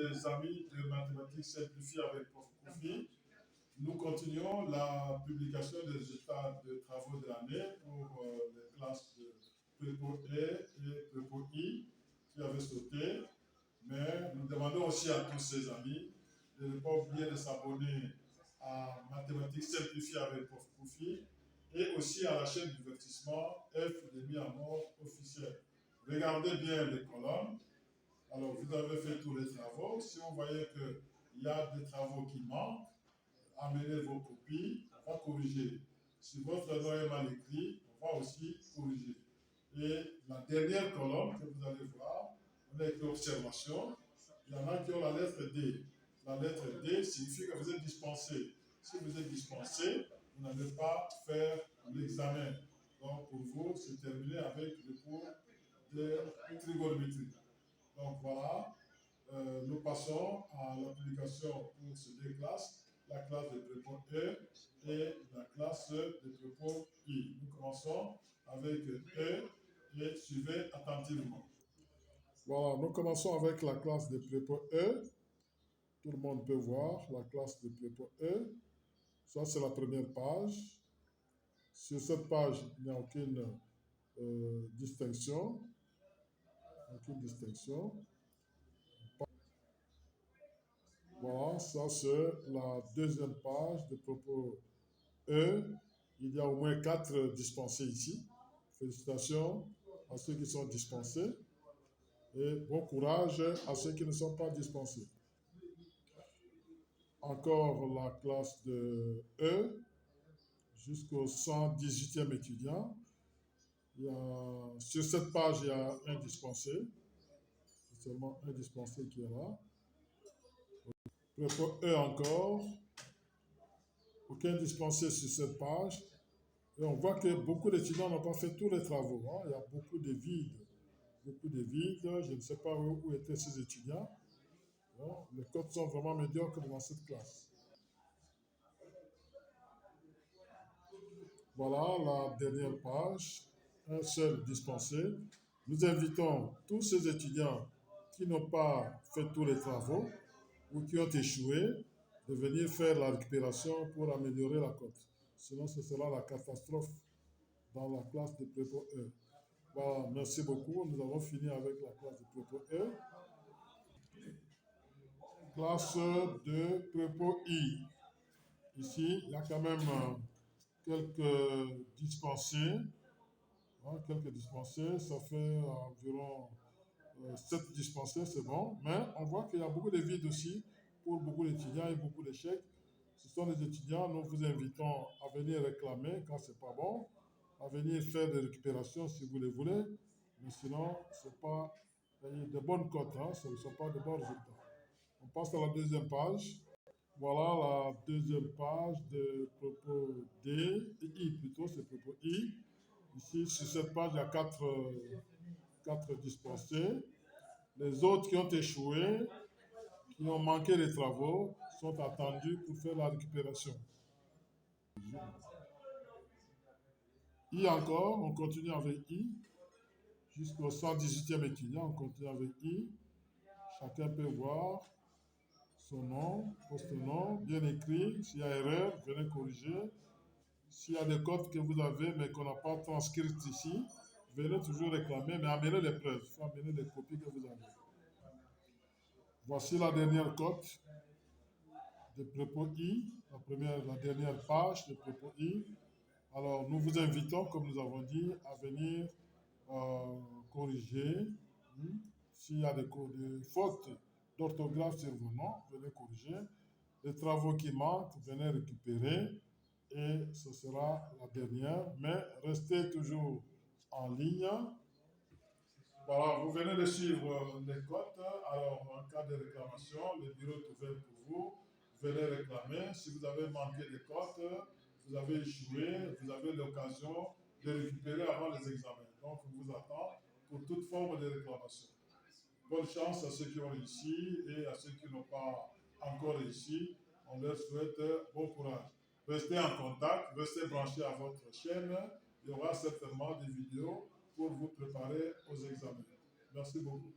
les amis de mathématiques simplifiées avec Prof. Koufi. Nous continuons la publication des résultats de travaux de l'année pour les classes de Prépo E et Prépo I qui avaient sauté. Mais nous demandons aussi à tous ces amis de ne pas oublier de s'abonner à Mathématiques simplifiées avec Prof. Koufi et aussi à la chaîne divertissement F de mi-amour officiel. Regardez bien les colonnes. Alors, vous avez fait tous les travaux. Si vous voyez qu'il y a des travaux qui manquent, amenez vos copies, on va corriger. Si votre nom est mal écrit, on va aussi corriger. Et la dernière colonne que vous allez voir, on a écrit observation. Il y en a qui ont la lettre D. La lettre D signifie que vous êtes dispensé. Si vous êtes dispensé, vous n'allez pas faire l'examen. Donc, pour vous, c'est terminé avec le cours de trigonométrie. Donc, voilà. Nous passons à l'application pour ces deux classes, la classe de Prépo E et la classe de Prépo I. Nous commençons avec E et suivez attentivement. Voilà, nous commençons avec la classe de Prépo E. Tout le monde peut voir la classe de Prépo E. Ça, c'est la première page. Sur cette page, il n'y a aucune distinction. Aucune distinction. Voilà, ça c'est la deuxième page de Prépo E. Il y a au moins 4 dispensés ici. Félicitations à ceux qui sont dispensés et bon courage à ceux qui ne sont pas dispensés. Encore la classe de E jusqu'au 118e étudiant. Sur cette page, il y a un dispensé. C'est seulement un dispensé qui est là. Prépo E encore. Aucun dispensé sur cette page. Et on voit que beaucoup d'étudiants n'ont pas fait tous les travaux. Hein. Il y a beaucoup de vides. Beaucoup de vides. Je ne sais pas où étaient ces étudiants. Bon, les codes sont vraiment médiocres dans cette classe. Voilà la dernière page. Un seul dispensé. Nous invitons tous ces étudiants qui n'ont pas fait tous les travaux ou qui ont échoué de venir faire la récupération pour améliorer la cote. Sinon, ce sera la catastrophe dans la classe de Prépo E. Voilà, merci beaucoup. Nous avons fini avec la classe de Prépo E. Classe de Prépo I. Ici, il y a quand même quelques dispensés. Hein, quelques dispensés, ça fait environ 7 dispensés, c'est bon. Mais on voit qu'il y a beaucoup de vides aussi pour beaucoup d'étudiants et beaucoup d'échecs. Ce sont les étudiants, nous vous invitons à venir réclamer quand c'est pas bon, à venir faire des récupérations si vous les voulez. Mais sinon, ce n'est pas de bonnes cotes, hein, ce ne sont pas de bons résultats. On passe à la deuxième page. Voilà la deuxième page de Prépo D, I plutôt, c'est Prépo I. Ici, sur cette page, il y a 4 dispensés. Les autres qui ont échoué, qui ont manqué les travaux, sont attendus pour faire la récupération. I encore, on continue avec I. Jusqu'au 118e étudiant, on continue avec I. Chacun peut voir son nom, post-nom, bien écrit. S'il y a erreur, venez corriger. S'il y a des codes que vous avez mais qu'on n'a pas transcrites ici, venez toujours réclamer, mais amenez les preuves. Il faut amener les copies que vous avez. Voici la dernière cote de Prépo I, la dernière page de Prépo I. Alors, nous vous invitons, comme nous avons dit, à venir corriger. S'il y a des fautes d'orthographe sur vos noms, venez corriger. Les travaux qui manquent, venez récupérer. Et ce sera la dernière. Mais restez toujours en ligne. Voilà, vous venez de suivre les cotes. Alors, en cas de réclamation, le bureau est ouvert pour vous. Venez réclamer. Si vous avez manqué des cotes, vous avez échoué, vous avez l'occasion de récupérer avant les examens. Donc, on vous attend pour toute forme de réclamation. Bonne chance à ceux qui ont réussi et à ceux qui n'ont pas encore réussi. On leur souhaite bon courage. Restez en contact, restez branchés à votre chaîne. Il y aura certainement des vidéos pour vous préparer aux examens. Merci beaucoup.